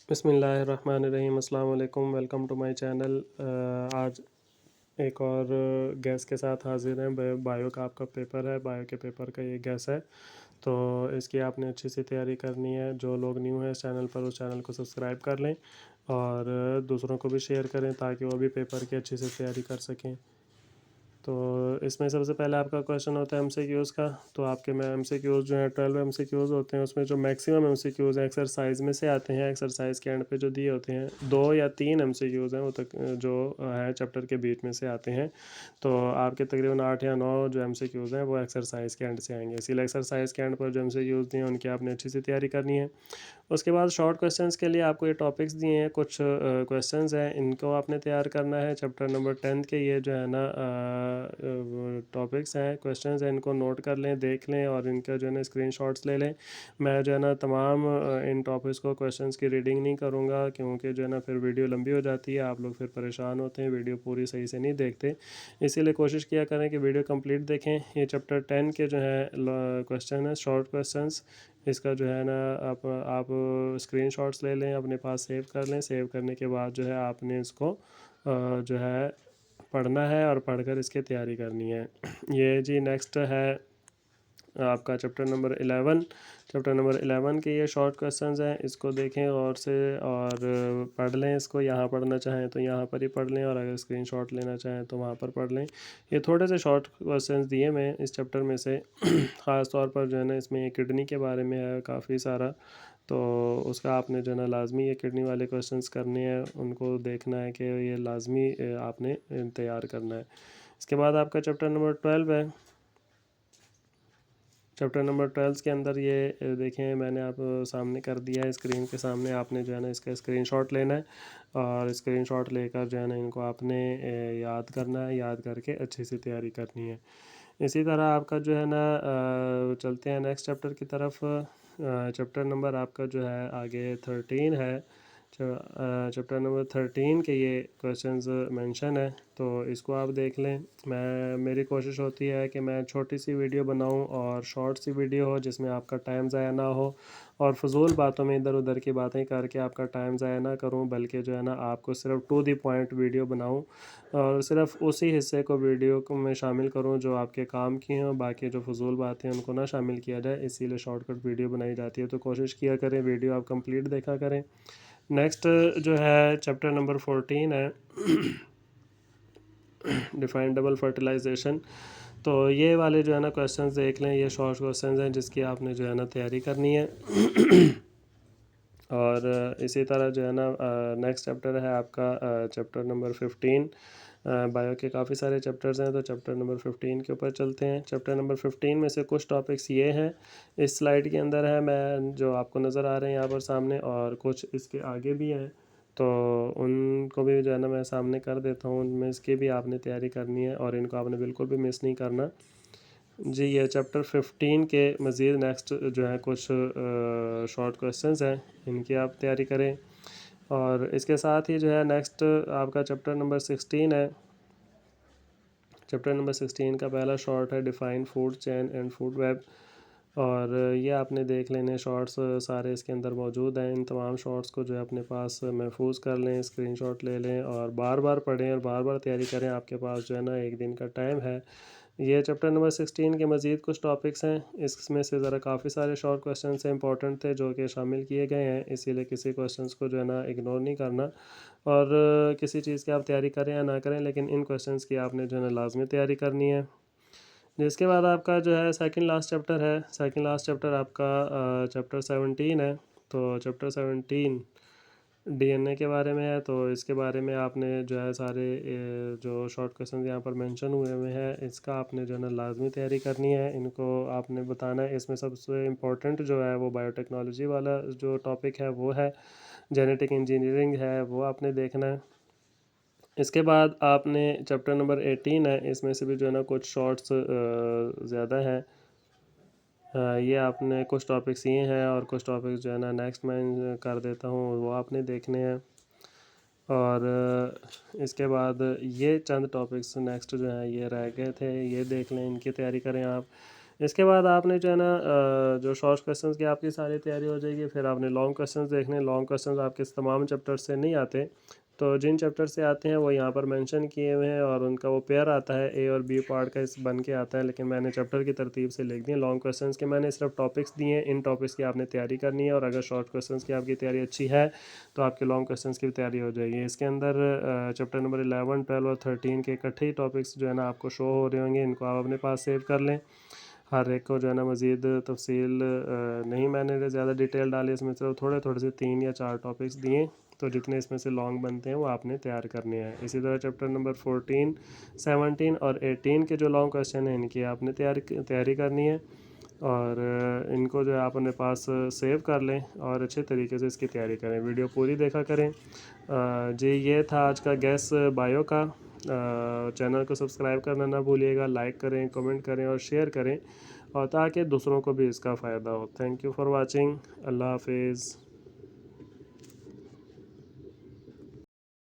बिस्मिल्लाहिर्रहमानिर्रहीम। अस्सलाम वालेकुम। Welcome to my channel. आज एक और गैस के साथ हाजिर हैं। बायो का आपका पेपर है, बायो के पेपर का ये गैस है। तो इसकी आपने अच्छी सी तैयारी करनी है। जो लोग न्यू हैं इस चैनल पर, उस चैनल को सब्सक्राइब कर लें और दूसरों को भी शेयर करें ताकि वो भी पेपर की अच्छे से तैयारी कर सकें। तो इसमें सबसे पहले आपका क्वेश्चन होता है एमसीक्यूज़ का। तो आपके में एमसीक्यूज़ जो है 12 एमसीक्यूज़ होते हैं। उसमें जो मैक्सिमम एमसीक्यूज़ हैं एक्सरसाइज में से आते हैं। एक्सरसाइज के एंड पे जो दिए होते हैं 2 या 3 एमसीक्यूज़ हैं वो तक जो है चैप्टर के बीच में से आते हैं। तो आपके तकरीबन 8 या 9 जो एमसीक्यूज़ हैं वो एक्सरसाइज के एंड से आएंगे। इसीलिए एक्सरसाइज के एंड पर जो एमसीक्यूज़ दिए हैं उनकी आपने अच्छी सी तैयारी करनी है। उसके बाद शॉर्ट क्वेश्चंस के लिए आपको ये टॉपिक्स दिए हैं, कुछ क्वेश्चंस हैं, इनको आपने तैयार करना है। चैप्टर नंबर 10 के ये जो है ना टॉपिक्स हैं, क्वेश्चंस हैं, इनको नोट कर लें, देख लें और इनका जो है ना स्क्रीनशॉट्स ले लें। मैं जो है ना तमाम इन टॉपिक्स को क्वेश्चंस की रीडिंग नहीं करूँगा क्योंकि जो है ना फिर वीडियो लंबी हो जाती है, आप लोग फिर परेशान होते हैं, वीडियो पूरी सही से नहीं देखते। इसीलिए कोशिश किया करें कि वीडियो कंप्लीट देखें। ये चैप्टर 10 के जो है क्वेश्चन है, शॉर्ट क्वेश्चंस। इसका जो है ना आप स्क्रीनशॉट्स ले लें, अपने पास सेव कर लें। सेव करने के बाद जो है आपने इसको जो है पढ़ना है और पढ़कर इसकी तैयारी करनी है। ये जी नेक्स्ट है आपका चैप्टर नंबर 11 के ये शॉर्ट क्वेश्चंस हैं। इसको देखें और से और पढ़ लें इसको। यहाँ पढ़ना चाहें तो यहाँ पर ही पढ़ लें और अगर स्क्रीनशॉट लेना चाहें तो वहाँ पर पढ़ लें। ये थोड़े से शॉर्ट क्वेश्चंस दिए मैं इस चैप्टर में से ख़ास तौर पर जो है ना इसमें ये किडनी के बारे में है काफ़ी सारा। तो उसका आपने जो है ना लाजमी ये किडनी वाले क्वेश्चंस करने हैं, उनको देखना है कि ये लाजमी आपने तैयार करना है। इसके बाद आपका चैप्टर नंबर 12 है। चैप्टर नंबर 12 के अंदर ये देखें मैंने आप सामने कर दिया है स्क्रीन के सामने। आपने जो है ना इसका स्क्रीनशॉट लेना है और स्क्रीनशॉट लेकर जो है ना इनको आपने याद करना है। याद करके अच्छे से तैयारी करनी है। इसी तरह आपका जो है ना चलते हैं नेक्स्ट चैप्टर की तरफ। चैप्टर नंबर आपका जो है आगे 13 है। चैप्टर नंबर 13 के ये क्वेश्चंस मेंशन है, तो इसको आप देख लें। मेरी कोशिश होती है कि मैं छोटी सी वीडियो बनाऊं और शॉर्ट सी वीडियो हो जिसमें आपका टाइम ज़ाया ना हो और फजूल बातों में इधर उधर की बातें करके आपका टाइम ज़ाया ना करूं, बल्कि जो है ना आपको सिर्फ टू द पॉइंट वीडियो बनाऊं और सिर्फ उसी हिस्से को वीडियो को में शामिल करूं जो आपके काम की हों। बाकी जो फजूल बातें उनको ना शामिल किया जाए, इसीलिए शॉर्टकट वीडियो बनाई जाती है। तो कोशिश किया करें वीडियो आप कंप्लीट देखा करें। नेक्स्ट जो है चैप्टर नंबर 14 है डिफाइन डबल फर्टिलाइजेशन। तो ये वाले जो है ना क्वेश्चंस देख लें। ये शॉर्ट क्वेश्चंस हैं जिसकी आपने जो है ना तैयारी करनी है। और इसी तरह जो है ना नेक्स्ट चैप्टर है आपका चैप्टर नंबर 15। बायो के काफ़ी सारे चैप्टर्स हैं, तो चैप्टर नंबर 15 के ऊपर चलते हैं। चैप्टर नंबर 15 में से कुछ टॉपिक्स ये हैं, इस स्लाइड के अंदर है, मैं जो आपको नज़र आ रहे हैं यहाँ पर सामने, और कुछ इसके आगे भी हैं। तो उनको भी जो है ना मैं सामने कर देता हूँ। उनमें इसकी भी आपने तैयारी करनी है और इनको आपने बिल्कुल भी मिस नहीं करना जी। ये चैप्टर 15 के मज़ीद नेक्स्ट जो है कुछ शॉर्ट क्वेश्चंस हैं, इनकी आप तैयारी करें। और इसके साथ ही जो है नेक्स्ट आपका चैप्टर नंबर 16 है। चैप्टर नंबर 16 का पहला शॉर्ट है define food chain and food web. और ये आपने देख लेने शॉर्ट्स सारे इसके अंदर मौजूद हैं। इन तमाम शॉर्ट्स को जो है अपने पास महफूज कर लें, स्क्रीनशॉट ले लें और बार बार पढ़ें और बार बार तैयारी करें। आपके पास जो है ना एक दिन का टाइम है। ये चैप्टर नंबर 16 के मज़ीद कुछ टॉपिक्स हैं। इसमें से ज़रा काफ़ी सारे शॉर्ट क्वेश्चन से इंपॉर्टेंट थे जो कि शामिल किए गए हैं, इसीलिए किसी क्वेश्चंस को जो है ना इग्नोर नहीं करना। और किसी चीज़ की आप तैयारी करें या ना करें, लेकिन इन क्वेश्चंस की आपने जो है ना लाजमी तैयारी करनी है। जिसके बाद आपका जो है सेकंड लास्ट चैप्टर है। सेकंड लास्ट चैप्टर आपका चैप्टर 17 है। तो चैप्टर 17 डीएनए के बारे में है। तो इसके बारे में आपने जो है सारे जो शॉर्ट क्वेश्चन यहाँ पर मेंशन हुए हैं, इसका आपने जो है ना लाजमी तैयारी करनी है। इनको आपने बताना है। इसमें सबसे इम्पोर्टेंट जो है वो बायोटेक्नोलॉजी वाला जो टॉपिक है वो है, जेनेटिक इंजीनियरिंग है, वो आपने देखना है। इसके बाद आपने चैप्टर नंबर 18 है, इसमें से भी जो है ना कुछ शॉर्ट्स ज़्यादा हैं। ये आपने कुछ टॉपिक्स ये हैं और कुछ टॉपिक्स जो है ना नेक्स्ट मैं कर देता हूँ, वो आपने देखने हैं। और इसके बाद ये चंद टॉपिक्स नेक्स्ट जो हैं ये रह गए थे, ये देख लें, इनकी तैयारी करें आप। इसके बाद आपने जो है ना जो शॉर्ट क्वेश्चंस की आपकी सारी तैयारी हो जाएगी। फिर आपने लॉन्ग क्वेश्चंस देखने। लॉन्ग क्वेश्चंस आपके तमाम चैप्टर से नहीं आते, तो जिन चैप्टर से आते हैं वो यहाँ पर मेंशन किए हुए हैं और उनका वो पेयर आता है, ए और बी पार्ट का इस बन के आता है, लेकिन मैंने चैप्टर की तरतीब से लिख दिए। लॉन्ग क्वेश्चंस के मैंने सिर्फ टॉपिक्स दिए हैं, इन टॉपिक्स की आपने तैयारी करनी है, और अगर शॉर्ट क्वेश्चंस की आपकी तैयारी अच्छी है तो आपके लॉन्ग क्वेश्चंस की भी तैयारी हो जाएगी। इसके अंदर चैप्टर नंबर 11, 12 और 13 के इकट्ठे ही टॉपिक्स जो है ना आपको शो हो रहे होंगे, इनको आप अपने पास सेव कर लें। हर एक को जो है ना मज़ीद तफसील नहीं मैंने ज़्यादा डिटेल डाली इसमें, सिर्फ थोड़े थोड़े से 3 या 4 टॉपिक्स दिए, तो जितने इसमें से लॉन्ग बनते हैं वो आपने तैयार करने हैं। इसी तरह चैप्टर नंबर 14, 17 और 18 के जो लॉन्ग क्वेश्चन हैं इनकी आपने तैयारी करनी है, और इनको जो है आप अपने पास सेव कर लें और अच्छे तरीके से इसकी तैयारी करें। वीडियो पूरी देखा करें। जी ये था आज का गैस बायो का। चैनल को सब्सक्राइब करना ना भूलिएगा, लाइक करें, कमेंट करें और शेयर करें, और ताकि दूसरों को भी इसका फ़ायदा हो। Thank you for watching. अल्लाह हाफिज़।